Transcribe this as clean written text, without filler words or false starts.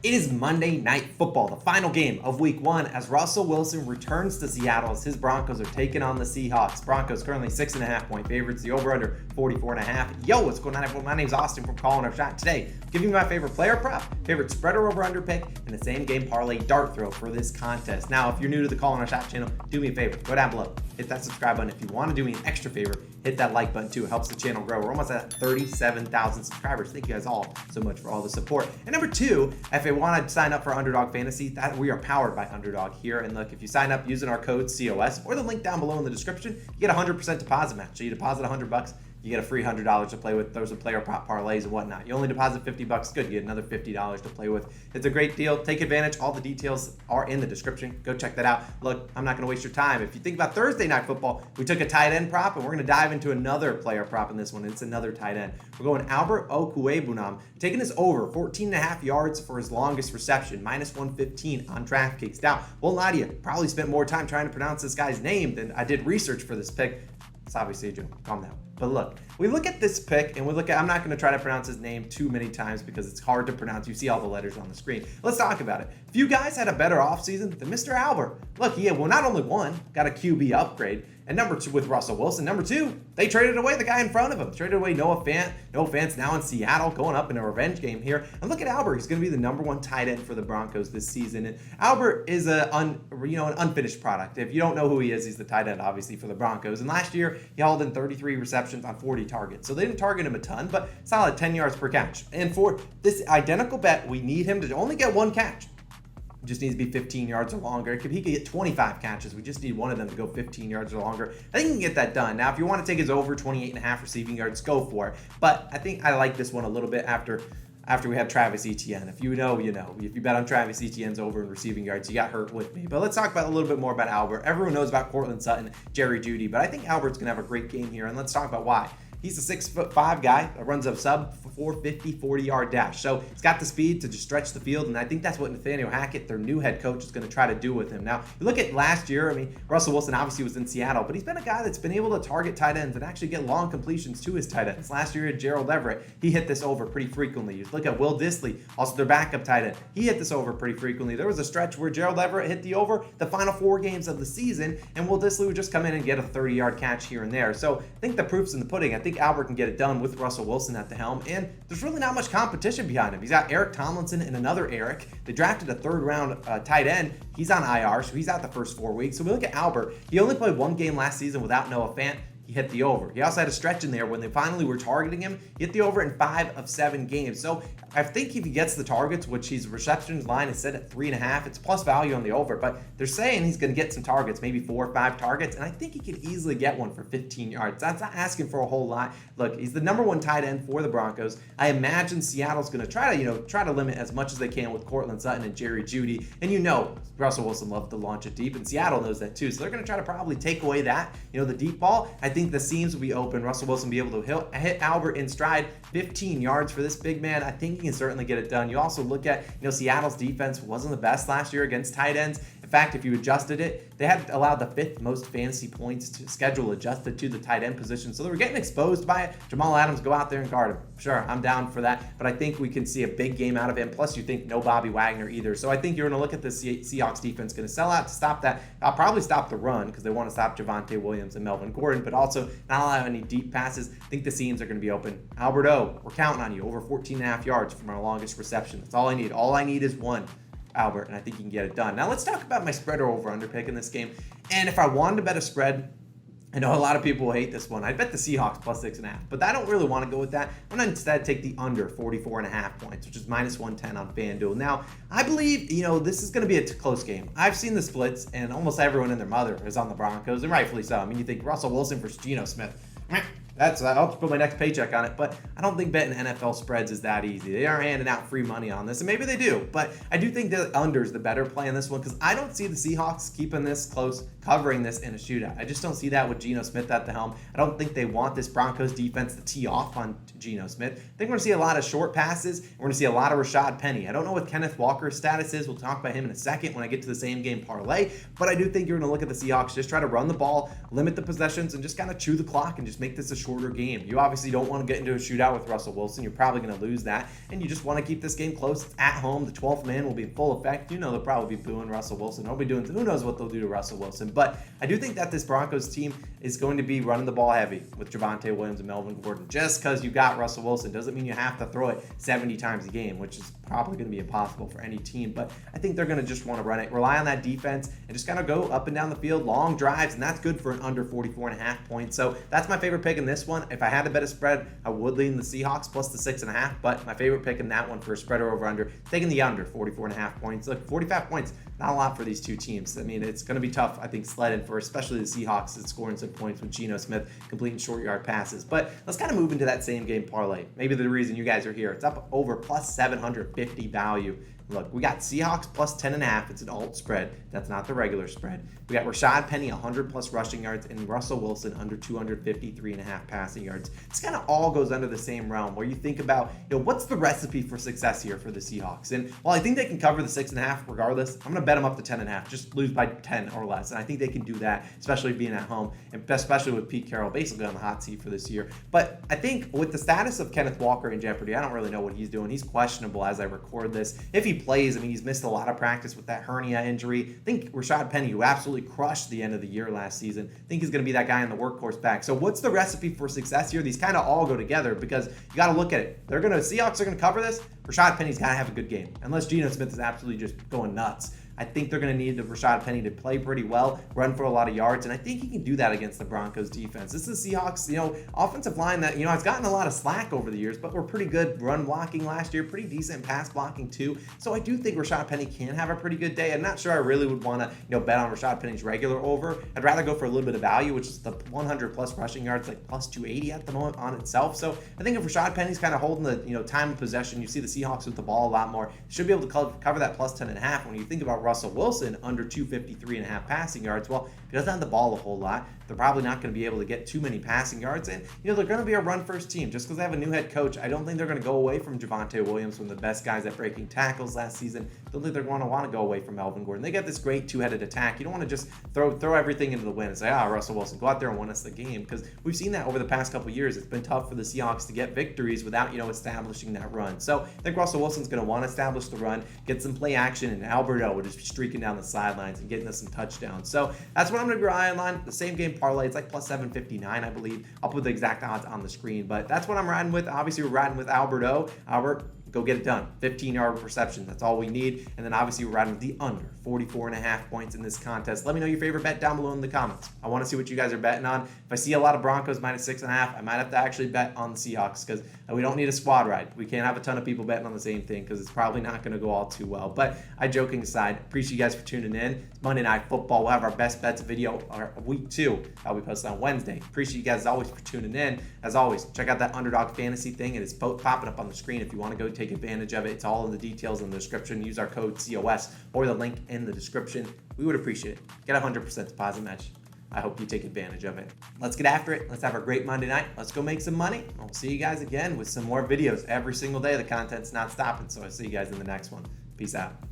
It is Monday Night Football, the final game of Week 1, as Russell Wilson returns to Seattle as his Broncos are taking on the Seahawks. Broncos currently 6.5-point favorites, the over-under 44.5. Yo, what's going on, everyone? My name's Austin from Calling Our Shot. Today, giving you my favorite player prop, favorite spreader over-under pick, and the same game parlay dart throw for this contest. Now, if you're new to the Calling Our Shot channel, do me a favor, go down below, hit that subscribe button. If you want to do me an extra favor, hit that like button too. It helps the channel grow. We're almost at 37,000 subscribers. Thank you guys all so much for all the support. And number two, if you want to sign up for Underdog Fantasy, that we are powered by Underdog here. And look, if you sign up using our code COS or the link down below in the description, you get a 100% deposit match. So you deposit $100, you get a free $100 to play with. Those are player prop parlays and whatnot. You only deposit $50, good. You get another $50 to play with. It's a great deal. Take advantage. All the details are in the description. Go check that out. Look, I'm not going to waste your time. If you think about Thursday Night Football, we took a tight end prop, and we're going to dive into another player prop in this one. It's another tight end. We're going Albert Okwuegbunam, taking this over 14.5 yards for his longest reception, minus 115 on DraftKings. Now, won't lie to you, probably spent more time trying to pronounce this guy's name than I did research for this pick. It's obviously a joke. Calm down. But look, we look at this pick and we look at, I'm not going to try to pronounce his name too many times because it's hard to pronounce. You see all the letters on the screen. Let's talk about it. If you guys had a better offseason than Mr. Albert, look, he had, well, not only one, got a QB upgrade, and number two with Russell Wilson. Number two, they traded away the guy in front of him. Traded away Noah Fant. Noah Fant's now in Seattle, going up in a revenge game here. And look at Albert. He's going to be the number one tight end for the Broncos this season. And Albert is an unfinished product. If you don't know who he is, he's the tight end, obviously, for the Broncos. And last year, he hauled in 33 receptions on 40 targets. So they didn't target him a ton, but solid 10 yards per catch. And for this identical bet, we need him to only get one catch. Just needs to be 15 yards or longer. He could get 25 catches. We just need one of them to go 15 yards or longer. I think he can get that done. Now, if you want to take his over 28.5 receiving yards, go for it. But I think I like this one a little bit after we have Travis Etienne. If you know, you know. If you bet on Travis Etienne's over in receiving yards, you got hurt with me. But let's talk about a little bit more about Albert. Everyone knows about Courtland Sutton, Jerry Jeudy, but I think Albert's going to have a great game here, and let's talk about why. He's a 6'5" guy that runs a sub 450 40-yard dash. So he's got the speed to just stretch the field, and I think that's what Nathaniel Hackett, their new head coach, is going to try to do with him. Now, you look at last year, I mean, Russell Wilson obviously was in Seattle, but he's been a guy that's been able to target tight ends and actually get long completions to his tight ends. Last year at Gerald Everett, he hit this over pretty frequently. You look at Will Dissly, also their backup tight end. He hit this over pretty frequently. There was a stretch where Gerald Everett hit the over the final 4 games of the season, and Will Dissly would just come in and get a 30-yard catch here and there. So I think the proof's in the pudding. I think Albert can get it done with Russell Wilson at the helm, and there's really not much competition behind him. He's got Eric Tomlinson and another Eric. They drafted a third-round tight end. He's on IR, so he's out the first 4 weeks. So we look at Albert. He only played 1 game last season without Noah Fant. He hit the over. He also had a stretch in there when they finally were targeting him. He hit the over in 5 of 7 games. So I think if he gets the targets, which his receptions line is set at 3.5, it's plus value on the over. But they're saying he's going to get some targets, maybe 4 or 5 targets, and I think he could easily get one for 15 yards. That's not asking for a whole lot. Look, he's the number one tight end for the Broncos. I imagine Seattle's going to try to limit as much as they can with Courtland Sutton and Jerry Jeudy. And Russell Wilson loved to launch it deep, and Seattle knows that too. So they're going to try to probably take away that, the deep ball. I think the seams will be open. Russell Wilson will be able to hit Albert in stride. 15 yards for this big man. I think he can certainly get it done. You also look at, Seattle's defense wasn't the best last year against tight ends. In fact, if you adjusted it, they had allowed the 5th most fantasy points to schedule adjusted to the tight end position. So they were getting exposed by it. Jamal Adams, go out there and guard him. Sure, I'm down for that. But I think we can see a big game out of him. Plus, you think no Bobby Wagner either. So I think you're going to look at the Seahawks defense, going to sell out to stop that. I'll probably stop the run because they want to stop Javonte Williams and Melvin Gordon, but also not allow any deep passes. I think the seams are going to be open. Albert O, we're counting on you. Over 14.5 yards from our longest reception. That's all I need. All I need is one. Albert, and I think you can get it done. Now let's talk about my spread or over-under pick in this game. And if I wanted to bet a spread, I know a lot of people will hate this one. I'd bet the Seahawks plus 6.5, but I don't really want to go with that. I'm going to instead take the under 44.5 points, which is minus 110 on FanDuel. Now, I believe, this is going to be a close game. I've seen the splits, and almost everyone and their mother is on the Broncos, and rightfully so. I mean, you think Russell Wilson versus Geno Smith. I'll put my next paycheck on it, but I don't think betting NFL spreads is that easy. They are handing out free money on this, and maybe they do, but I do think the under is the better play in this one because I don't see the Seahawks keeping this close, covering this in a shootout. I just don't see that with Geno Smith at the helm. I don't think they want this Broncos defense to tee off on Geno Smith. I think we're going to see a lot of short passes, and we're going to see a lot of Rashad Penny. I don't know what Kenneth Walker's status is. We'll talk about him in a second when I get to the same game parlay, but I do think you're going to look at the Seahawks, just try to run the ball, limit the possessions, and just kind of chew the clock and just make this a short shorter game. You obviously don't want to get into a shootout with Russell Wilson. You're probably going to lose that, and you just want to keep this game close. It's at home. The 12th man will be in full effect. They'll probably be booing Russell Wilson. They'll be doing, who knows what they'll do to Russell Wilson. But I do think that this Broncos team is going to be running the ball heavy with Javonte Williams and Melvin Gordon. Just because you got Russell Wilson doesn't mean you have to throw it 70 times a game, which is probably going to be impossible for any team. But I think they're going to just want to run it, rely on that defense, and just kind of go up and down the field, long drives, and that's good for an under 44.5 points. So that's my favorite pick in this one. If I had to bet a spread, I would lean the Seahawks plus the 6.5, but my favorite pick in that one for a spreader over under, taking the under 44.5 points. Look, 45 points, not a lot for these two teams. I mean, it's going to be tough, I think, sledding for especially the Seahawks that's scoring some points with Geno Smith completing short yard passes. But let's kind of move into that same game parlay. Maybe the reason you guys are here. It's up over plus 750 value. Look, we got Seahawks plus 10.5. It's an alt spread. That's not the regular spread. We got Rashad Penny 100 plus rushing yards and Russell Wilson under 253.5 passing yards. This kind of all goes under the same realm where you think about, what's the recipe for success here for the Seahawks? And while I think they can cover the 6.5 regardless, I'm going to bet them up to 10.5. Just lose by 10 or less. And I think they can do that, especially being at home, and especially with Pete Carroll basically on the hot seat for this year. But I think with the status of Kenneth Walker in jeopardy, I don't really know what he's doing. He's questionable as I record this. If he plays, I mean, he's missed a lot of practice with that hernia injury. I think Rashad Penny, who absolutely crushed the end of the year last season, I think he's going to be that guy in the workhorse back. So what's the recipe for success here? These kind of all go together because you got to look at it. Seahawks are going to cover this. Rashad Penny's got to have a good game, unless Geno Smith is absolutely just going nuts. I think they're going to need Rashad Penny to play pretty well, run for a lot of yards, and I think he can do that against the Broncos defense. This is the Seahawks, offensive line that, has gotten a lot of slack over the years, but we're pretty good run blocking last year, pretty decent pass blocking too. So I do think Rashad Penny can have a pretty good day. I'm not sure I really would want to, bet on Rashad Penny's regular over. I'd rather go for a little bit of value, which is the 100 plus rushing yards, like plus 280 at the moment on itself. So I think if Rashad Penny's kind of holding the, time of possession, you see the Seahawks with the ball a lot more, should be able to cover that plus 10.5. When you think about Russell Wilson under 253.5 passing yards, well, if he doesn't have the ball a whole lot, they're probably not going to be able to get too many passing yards. And, they're going to be a run-first team. Just because they have a new head coach, I don't think they're going to go away from Javonte Williams, one of the best guys at breaking tackles last season. I don't think they're going to want to go away from Melvin Gordon. They got this great two-headed attack. You don't want to just throw everything into the wind and say, Russell Wilson, go out there and win us the game. Because we've seen that over the past couple of years. It's been tough for the Seahawks to get victories without, establishing that run. So I think Russell Wilson's going to want to establish the run, get some play action, and Alberto will just be streaking down the sidelines and getting us some touchdowns. So that's what I'm going to be relying on. The same game parlay, it's like plus 759, I believe. I'll put the exact odds on the screen, but that's what I'm riding with. Obviously, we're riding with Alberto. Albert, go get it done. 15-yard reception. That's all we need. And then obviously we're riding with the under 44.5 points in this contest. Let me know your favorite bet down below in the comments. I want to see what you guys are betting on. If I see a lot of Broncos minus 6.5, I might have to actually bet on the Seahawks because we don't need a squad ride. We can't have a ton of people betting on the same thing because it's probably not going to go all too well. But joking aside, appreciate you guys for tuning in. It's Monday Night Football. We'll have our best bets video week 2. I'll be posted on Wednesday. Appreciate you guys as always for tuning in. As always, check out that Underdog Fantasy thing. It is popping up on the screen if you want to go take advantage of it. It's all in the details in the description. Use our code COS or the link in the description. We would appreciate it. Get a 100% deposit match. I hope you take advantage of it. Let's get after it. Let's have a great Monday night. Let's go make some money. I'll see you guys again with some more videos every single day. The content's not stopping, so I'll see you guys in the next one. Peace out.